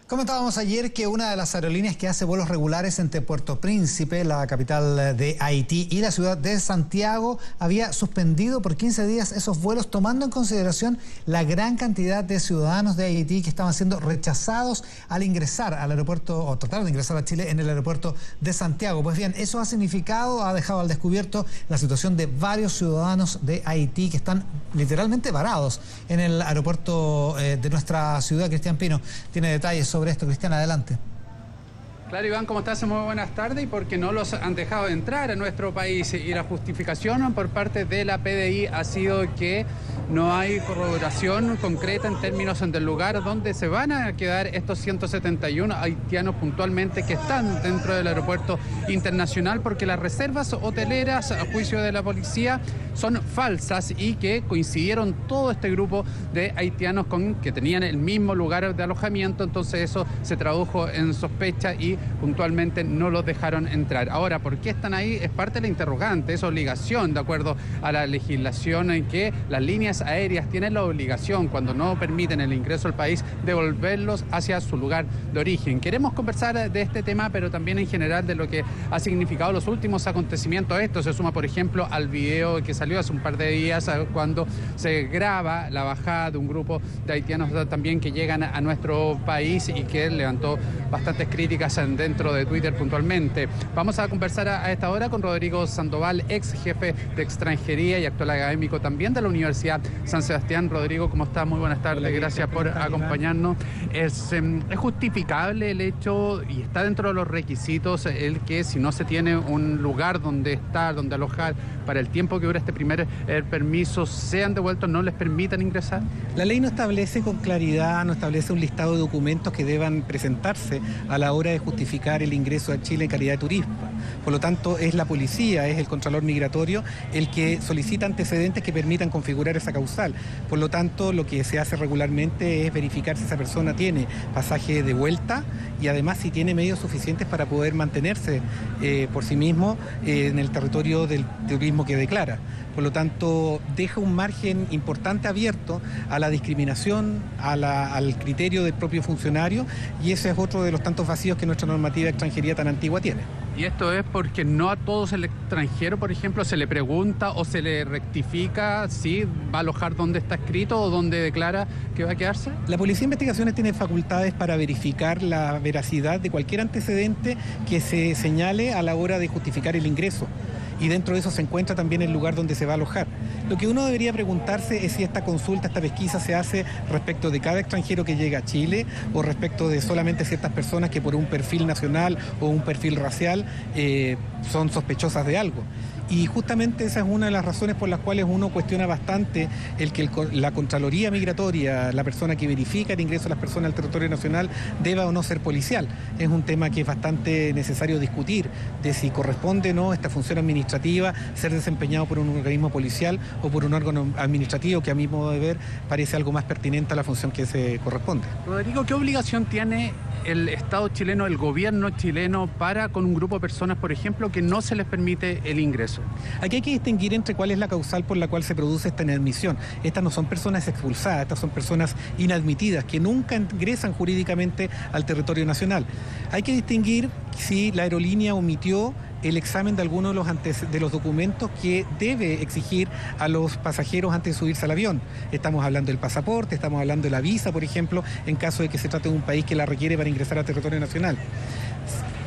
Comentábamos ayer que una de las aerolíneas que hace vuelos regulares entre Puerto Príncipe, la capital de Haití, y la ciudad de Santiago había suspendido por 15 días esos vuelos, tomando en consideración la gran cantidad de ciudadanos de Haití que estaban siendo rechazados al ingresar al aeropuerto, o tratar de ingresar a Chile en el aeropuerto de Santiago. Pues bien, eso ha significado, ha dejado al descubierto la situación de varios ciudadanos de Haití que están literalmente varados en el aeropuerto de nuestra ciudad. Cristian Pino tiene detalles sobre esto. Cristian, adelante. Claro, Iván, ¿cómo estás? Muy buenas tardes. Y porque no los han dejado entrar a nuestro país, y la justificación por parte de la PDI ha sido que no hay corroboración concreta en términos del lugar donde se van a quedar estos 171 haitianos puntualmente que están dentro del aeropuerto internacional, porque las reservas hoteleras, a juicio de la policía, son falsas y que coincidieron todo este grupo de haitianos con que tenían el mismo lugar de alojamiento. Entonces eso se tradujo en sospecha y puntualmente no los dejaron entrar. Ahora, ¿por qué están ahí? Es parte de la interrogante, es obligación, de acuerdo a la legislación, en que las líneas aéreas tienen la obligación, cuando no permiten el ingreso al país, devolverlos hacia su lugar de origen. Queremos conversar de este tema, pero también en general de lo que ha significado los últimos acontecimientos. Esto se suma, por ejemplo, al video que salió hace un par de días, cuando se graba la bajada de un grupo de haitianos también que llegan a nuestro país y que levantó bastantes críticas dentro de Twitter puntualmente. Vamos a conversar a esta hora con Rodrigo Sandoval, ex jefe de extranjería y actual académico también de la Universidad San Sebastián. Rodrigo, ¿cómo estás? Muy buenas tardes. Hola, gracias por acompañarnos. ¿Es justificable el hecho, y está dentro de los requisitos, el que si no se tiene un lugar donde estar, donde alojar, para el tiempo que dura este primer permiso, sean devueltos, no les permitan ingresar? La ley no establece con claridad, no establece un listado de documentos que deban presentarse a la hora de justificar el ingreso a Chile en calidad de turista. Por lo tanto, es la policía, es el Contralor Migratorio el que solicita antecedentes que permitan configurar esa causal. Por lo tanto, lo que se hace regularmente es verificar si esa persona tiene pasaje de vuelta y además si tiene medios suficientes para poder mantenerse por sí mismo en el territorio del turismo que declara. Por lo tanto, deja un margen importante abierto a la discriminación, al criterio del propio funcionario, y ese es otro de los tantos vacíos que nuestra normativa de extranjería tan antigua tiene. Y esto es porque no a todos el extranjero, por ejemplo, se le pregunta o se le rectifica si va a alojar donde está escrito o donde declara que va a quedarse. La Policía de Investigaciones tiene facultades para verificar la veracidad de cualquier antecedente que se señale a la hora de justificar el ingreso. Y dentro de eso se encuentra también el lugar donde se va a alojar. Lo que uno debería preguntarse es si esta consulta, esta pesquisa se hace respecto de cada extranjero que llega a Chile o respecto de solamente ciertas personas que por un perfil nacional o un perfil racial son sospechosas de algo. Y justamente esa es una de las razones por las cuales uno cuestiona bastante el que la Contraloría Migratoria, la persona que verifica el ingreso de las personas al territorio nacional, deba o no ser policial. Es un tema que es bastante necesario discutir, de si corresponde o no esta función administrativa ser desempeñado por un organismo policial o por un órgano administrativo, que a mi modo de ver parece algo más pertinente a la función que se corresponde. Rodrigo, ¿qué obligación tiene el Estado chileno, el gobierno chileno, para con un grupo de personas, por ejemplo, que no se les permite el ingreso? Aquí hay que distinguir entre cuál es la causal por la cual se produce esta inadmisión. Estas no son personas expulsadas, estas son personas inadmitidas, que nunca ingresan jurídicamente al territorio nacional. Hay que distinguir si la aerolínea omitió el examen de algunos de los documentos que debe exigir a los pasajeros antes de subirse al avión. Estamos hablando del pasaporte, estamos hablando de la visa, por ejemplo, en caso de que se trate de un país que la requiere para ingresar al territorio nacional.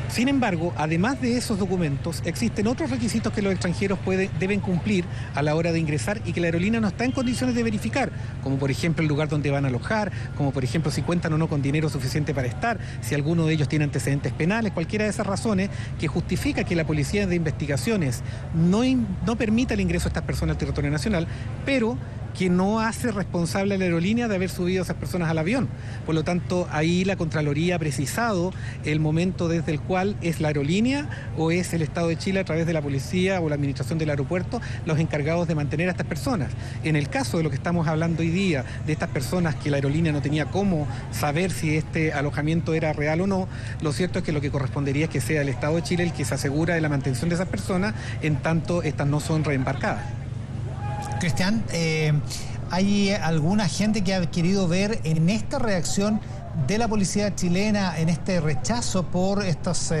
Sin embargo, además de esos documentos, existen otros requisitos que los extranjeros deben cumplir a la hora de ingresar y que la aerolínea no está en condiciones de verificar, como por ejemplo el lugar donde van a alojar, como por ejemplo si cuentan o no con dinero suficiente para estar, si alguno de ellos tiene antecedentes penales, cualquiera de esas razones que justifica que la Policía de Investigaciones no permita el ingreso de estas personas al territorio nacional, pero que no hace responsable a la aerolínea de haber subido a esas personas al avión. Por lo tanto, ahí la Contraloría ha precisado el momento desde el cual es la aerolínea o es el Estado de Chile a través de la policía o la administración del aeropuerto los encargados de mantener a estas personas. En el caso de lo que estamos hablando hoy día, de estas personas que la aerolínea no tenía cómo saber si este alojamiento era real o no, lo cierto es que lo que correspondería es que sea el Estado de Chile el que se asegura de la mantención de esas personas en tanto estas no son reembarcadas. Cristian, ¿hay alguna gente que ha querido ver en esta reacción de la policía chilena en este rechazo por estas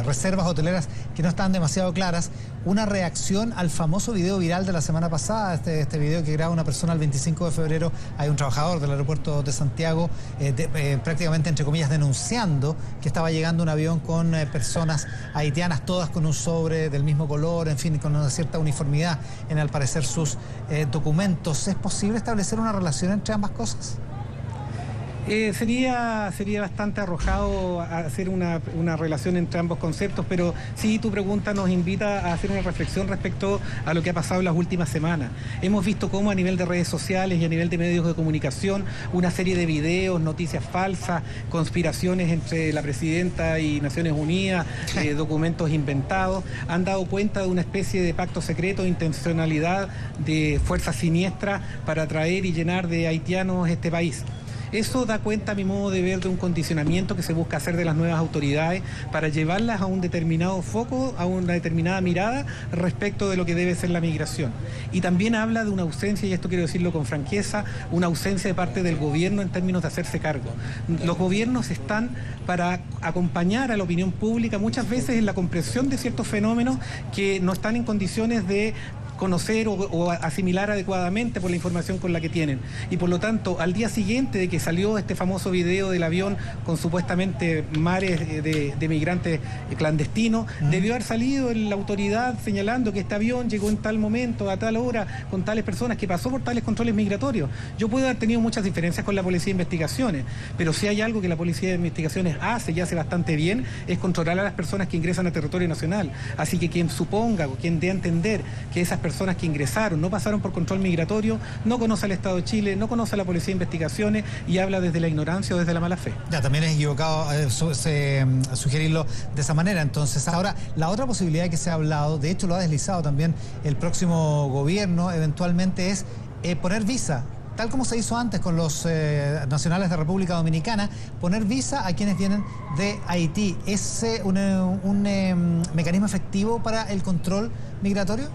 reservas hoteleras que no están demasiado claras, una reacción al famoso video viral de la semana pasada, este video que graba una persona el 25 de febrero. Hay un trabajador del aeropuerto de Santiago, prácticamente entre comillas denunciando que estaba llegando un avión con personas haitianas, todas con un sobre del mismo color, en fin, con una cierta uniformidad en, al parecer, sus documentos. ¿Es posible establecer una relación entre ambas cosas? Sería bastante arrojado hacer una relación entre ambos conceptos, pero sí, tu pregunta nos invita a hacer una reflexión respecto a lo que ha pasado en las últimas semanas. Hemos visto cómo a nivel de redes sociales y a nivel de medios de comunicación, una serie de videos, noticias falsas, conspiraciones entre la presidenta y Naciones Unidas, documentos inventados, han dado cuenta de una especie de pacto secreto, intencionalidad de fuerzas siniestras para atraer y llenar de haitianos este país. Eso da cuenta, a mi modo de ver, de un condicionamiento que se busca hacer de las nuevas autoridades para llevarlas a un determinado foco, a una determinada mirada respecto de lo que debe ser la migración. Y también habla de una ausencia, y esto quiero decirlo con franqueza, una ausencia de parte del gobierno en términos de hacerse cargo. Los gobiernos están para acompañar a la opinión pública muchas veces en la comprensión de ciertos fenómenos que no están en condiciones de conocer o asimilar adecuadamente por la información con la que tienen. Y por lo tanto, al día siguiente de que salió este famoso video del avión con supuestamente mares de migrantes clandestinos, debió haber salido la autoridad señalando que este avión llegó en tal momento, a tal hora, con tales personas, que pasó por tales controles migratorios. Yo puedo haber tenido muchas diferencias con la Policía de Investigaciones, pero si hay algo que la Policía de Investigaciones hace y hace bastante bien, es controlar a las personas que ingresan a territorio nacional. Así que quien suponga o quien dé a entender que esas personas que ingresaron no pasaron por control migratorio, no conoce al Estado de Chile, no conoce a la Policía de Investigaciones y habla desde la ignorancia o desde la mala fe. Ya, también es equivocado sugerirlo de esa manera. Entonces, ahora, la otra posibilidad que se ha hablado, de hecho lo ha deslizado también el próximo gobierno, eventualmente es poner visa, tal como se hizo antes con los nacionales de República Dominicana, poner visa a quienes vienen de Haití. ¿Es un mecanismo efectivo para el control migratorio?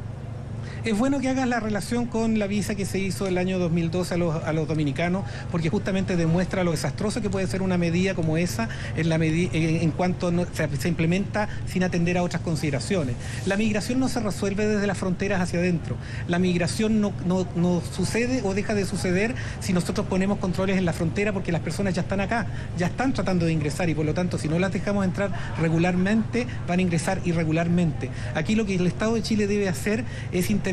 Es bueno que hagas la relación con la visa que se hizo el año 2012 a los dominicanos, porque justamente demuestra lo desastroso que puede ser una medida como esa en cuanto se implementa sin atender a otras consideraciones. La migración no se resuelve desde las fronteras hacia adentro. La migración no sucede o deja de suceder si nosotros ponemos controles en la frontera, porque las personas ya están acá, ya están tratando de ingresar, y por lo tanto, si no las dejamos entrar regularmente, van a ingresar irregularmente. Aquí lo que el Estado de Chile debe hacer es intervenir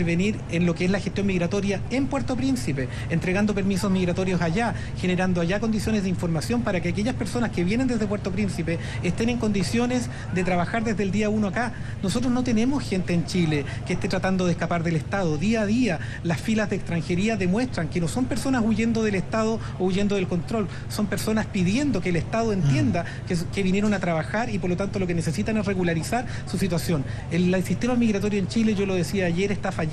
en lo que es la gestión migratoria en Puerto Príncipe, entregando permisos migratorios allá, generando allá condiciones de información para que aquellas personas que vienen desde Puerto Príncipe estén en condiciones de trabajar desde el día 1 acá. Nosotros no tenemos gente en Chile que esté tratando de escapar del Estado. Día a día las filas de extranjería demuestran que no son personas huyendo del Estado o huyendo del control, son personas pidiendo que el Estado entienda que vinieron a trabajar y por lo tanto lo que necesitan es regularizar su situación. El sistema migratorio en Chile, yo lo decía ayer, está fallido.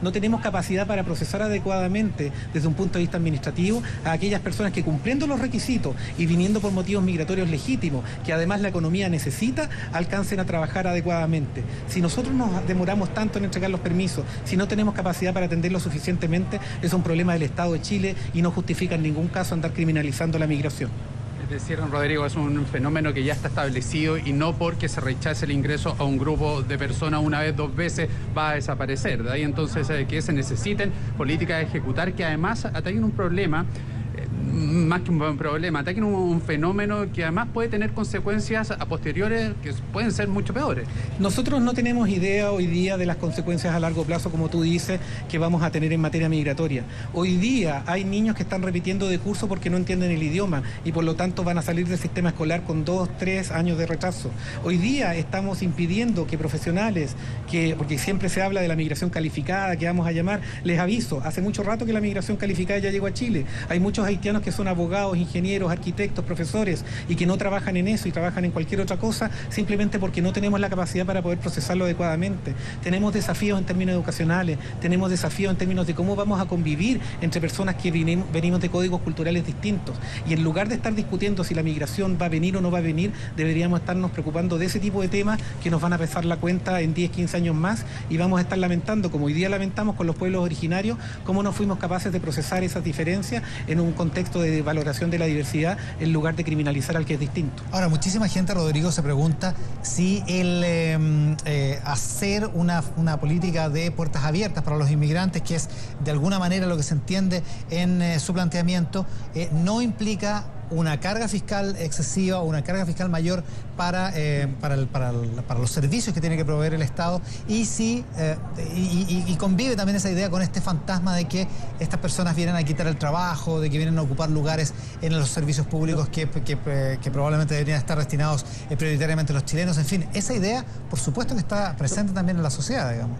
No tenemos capacidad para procesar adecuadamente desde un punto de vista administrativo a aquellas personas que, cumpliendo los requisitos y viniendo por motivos migratorios legítimos, que además la economía necesita, alcancen a trabajar adecuadamente. Si nosotros nos demoramos tanto en entregar los permisos, si no tenemos capacidad para atenderlo suficientemente, es un problema del Estado de Chile y no justifica en ningún caso andar criminalizando la migración. Es decir, Rodrigo, es un fenómeno que ya está establecido y no porque se rechace el ingreso a un grupo de personas una vez, dos veces, va a desaparecer. De ahí entonces que se necesiten políticas de ejecutar que además ataquen un problema, más que un problema, ataquen un fenómeno que además puede tener consecuencias a posteriores que pueden ser mucho peores. Nosotros no tenemos idea hoy día de las consecuencias a largo plazo, como tú dices, que vamos a tener en materia migratoria. Hoy día hay niños que están repitiendo de curso porque no entienden el idioma y por lo tanto van a salir del sistema escolar con 2, 3 años de retraso. Hoy día estamos impidiendo que profesionales, porque siempre se habla de la migración calificada, que vamos a llamar, les aviso, hace mucho rato que la migración calificada ya llegó a Chile. Hay muchos haitianos que son abogados, ingenieros, arquitectos, profesores y que no trabajan en eso y trabajan en cualquier otra cosa simplemente porque no tenemos la capacidad para poder procesarlo adecuadamente. Tenemos desafíos en términos educacionales, tenemos desafíos en términos de cómo vamos a convivir entre personas que venimos de códigos culturales distintos, y en lugar de estar discutiendo si la migración va a venir o no va a venir, deberíamos estarnos preocupando de ese tipo de temas que nos van a pesar la cuenta en 10, 15 años más, y vamos a estar lamentando, como hoy día lamentamos con los pueblos originarios, cómo no fuimos capaces de procesar esas diferencias en un contexto contexto de valoración de la diversidad en lugar de criminalizar al que es distinto. Ahora, muchísima gente, Rodrigo, se pregunta si el hacer una política de puertas abiertas para los inmigrantes, que es de alguna manera lo que se entiende en su planteamiento, no implica una carga fiscal excesiva o una carga fiscal mayor para los servicios que tiene que proveer el Estado, y si y convive también esa idea con este fantasma de que estas personas vienen a quitar el trabajo, de que vienen a ocupar lugares en los servicios públicos que probablemente deberían estar destinados prioritariamente a los chilenos. En fin, esa idea, por supuesto que está presente también en la sociedad, digamos.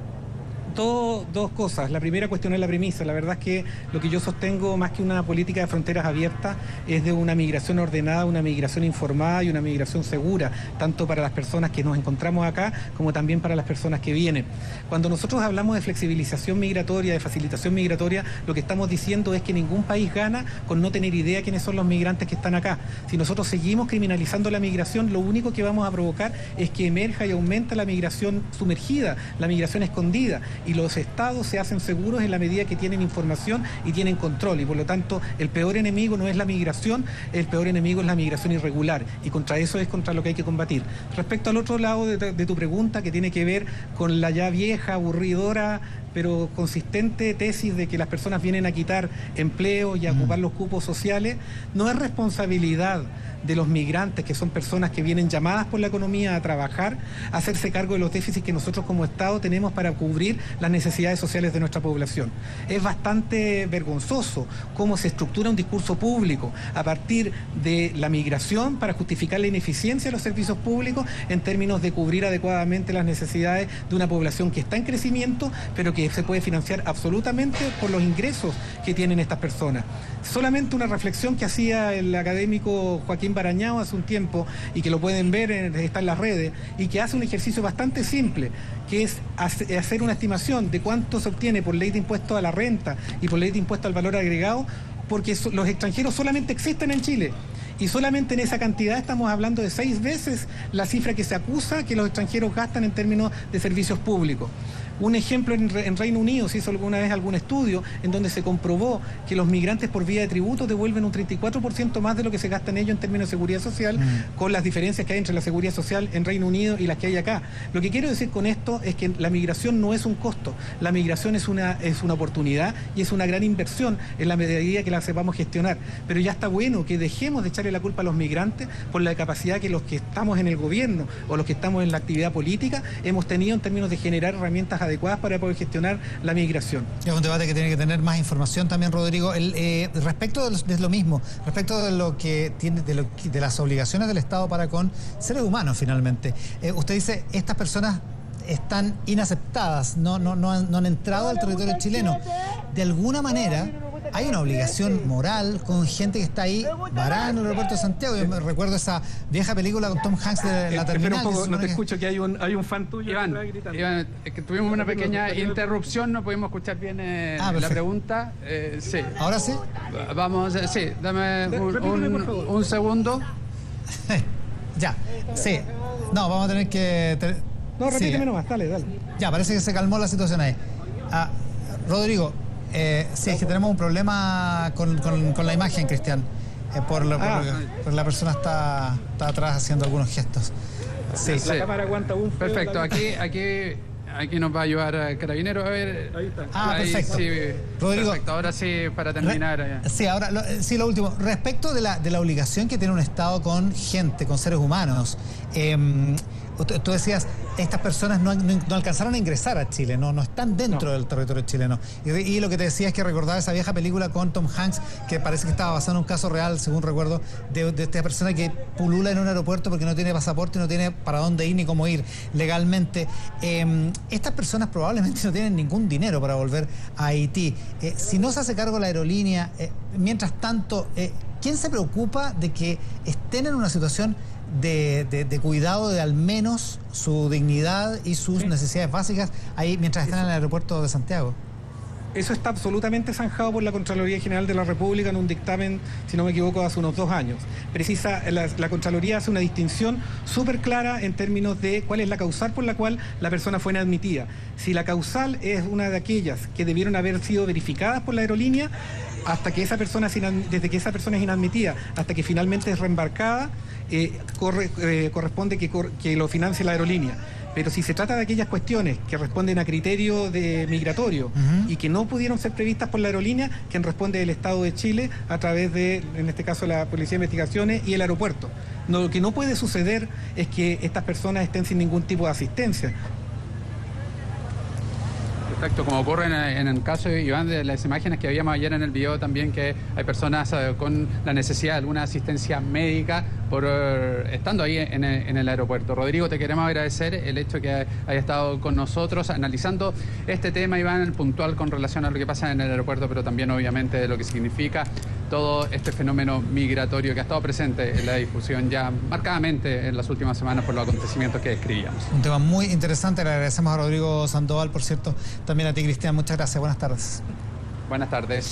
Dos cosas. La primera cuestión es la premisa. La verdad es que lo que yo sostengo, más que una política de fronteras abiertas, es de una migración ordenada, una migración informada y una migración segura, tanto para las personas que nos encontramos acá como también para las personas que vienen. Cuando nosotros hablamos de flexibilización migratoria, de facilitación migratoria, lo que estamos diciendo es que ningún país gana con no tener idea quiénes son los migrantes que están acá. Si nosotros seguimos criminalizando la migración, lo único que vamos a provocar es que emerja y aumenta la migración sumergida, la migración escondida. Y los estados se hacen seguros en la medida que tienen información y tienen control, y por lo tanto el peor enemigo no es la migración, el peor enemigo es la migración irregular, y contra eso es contra lo que hay que combatir. Respecto al otro lado de tu pregunta, que tiene que ver con la ya vieja, aburridora pero consistente tesis de que las personas vienen a quitar empleo y a ocupar los cupos sociales, no es responsabilidad de los migrantes, que son personas que vienen llamadas por la economía a trabajar, a hacerse cargo de los déficits que nosotros como Estado tenemos para cubrir las necesidades sociales de nuestra población. Es bastante vergonzoso cómo se estructura un discurso público a partir de la migración para justificar la ineficiencia de los servicios públicos en términos de cubrir adecuadamente las necesidades de una población que está en crecimiento, pero que se puede financiar absolutamente por los ingresos que tienen estas personas. Solamente una reflexión que hacía el académico Joaquín Barañao hace un tiempo, y que lo pueden ver, está en las redes, y que hace un ejercicio bastante simple, que es hacer una estimación de cuánto se obtiene por ley de impuesto a la renta y por ley de impuesto al valor agregado, porque los extranjeros solamente existen en Chile. Y solamente en esa cantidad estamos hablando de 6 veces la cifra que se acusa que los extranjeros gastan en términos de servicios públicos. Un ejemplo, en Reino Unido se hizo alguna vez algún estudio en donde se comprobó que los migrantes por vía de tributos devuelven un 34% más de lo que se gastan ellos en términos de seguridad social, con las diferencias que hay entre la seguridad social en Reino Unido y las que hay acá. Lo que quiero decir con esto es que la migración no es un costo, la migración es una oportunidad y es una gran inversión en la medida que la sepamos gestionar. Pero ya está bueno que dejemos de echarle la culpa a los migrantes por la capacidad que los que estamos en el gobierno o los que estamos en la actividad política hemos tenido en términos de generar herramientas adecuadas para poder gestionar la migración. Es un debate que tiene que tener más información también, Rodrigo. Respecto de lo mismo, respecto de lo que tiene, de las obligaciones del Estado para con seres humanos, finalmente. Usted dice, estas personas están inaceptadas, no han entrado al territorio chileno. De alguna manera hay una obligación moral con gente que está ahí varada en el aeropuerto de Santiago. Yo me recuerdo esa vieja película con Tom Hanks de la terminal. Espera un poco, no te escucho, que hay un fan tuyo. Iván, que tuvimos una pequeña interrupción, no pudimos escuchar bien la pregunta. Sí. ¿Ahora sí? Vamos, sí, dame un segundo. Ya, sí. No, vamos a tener que... No, repíteme nomás, dale. Ya, parece que se calmó la situación ahí. Rodrigo, sí, es que tenemos un problema con la imagen, Cristian. Porque la persona está atrás haciendo algunos gestos. Sí. La cámara aguanta un feo. Perfecto, aquí nos va a ayudar Carabineros. A ver. Ahí está. Perfecto. Sí, Rodrigo, perfecto, ahora sí, para terminar. Sí, ahora lo último. Respecto de la obligación que tiene un Estado con gente, con seres humanos. Tú decías, estas personas no alcanzaron a ingresar a Chile, no están dentro del territorio chileno. Y lo que te decía es que recordaba esa vieja película con Tom Hanks, que parece que estaba basada en un caso real, según recuerdo, de esta persona que pulula en un aeropuerto porque no tiene pasaporte, no tiene para dónde ir ni cómo ir legalmente. Estas personas probablemente no tienen ningún dinero para volver a Haití. Si no se hace cargo la aerolínea, mientras tanto, ¿quién se preocupa de que estén en una situación de cuidado de al menos su dignidad y sus necesidades básicas ahí mientras están en el aeropuerto de Santiago? Eso está absolutamente zanjado por la Contraloría General de la República en un dictamen, si no me equivoco, hace unos 2 años. La Contraloría hace una distinción súper clara en términos de cuál es la causal por la cual la persona fue inadmitida. Si la causal es una de aquellas que debieron haber sido verificadas por la aerolínea, hasta que esa persona desde que esa persona es inadmitida hasta que finalmente es reembarcada, corresponde que lo financie la aerolínea. Pero si se trata de aquellas cuestiones que responden a criterio migratorio y que no pudieron ser previstas por la aerolínea, quien responde es el Estado de Chile a través de, en este caso, la Policía de Investigaciones y el aeropuerto. Lo que no puede suceder es que estas personas estén sin ningún tipo de asistencia. Perfecto, como ocurre en el caso, Iván, de las imágenes que veíamos ayer en el video también, que hay personas con la necesidad de alguna asistencia médica estando ahí en el aeropuerto. Rodrigo, te queremos agradecer el hecho que haya estado con nosotros analizando este tema, Iván, puntual con relación a lo que pasa en el aeropuerto, pero también obviamente de lo que significa todo este fenómeno migratorio que ha estado presente en la difusión ya marcadamente en las últimas semanas por los acontecimientos que describíamos. Un tema muy interesante, le agradecemos a Rodrigo Sandoval, por cierto, también a ti, Cristian, muchas gracias, buenas tardes. Buenas tardes.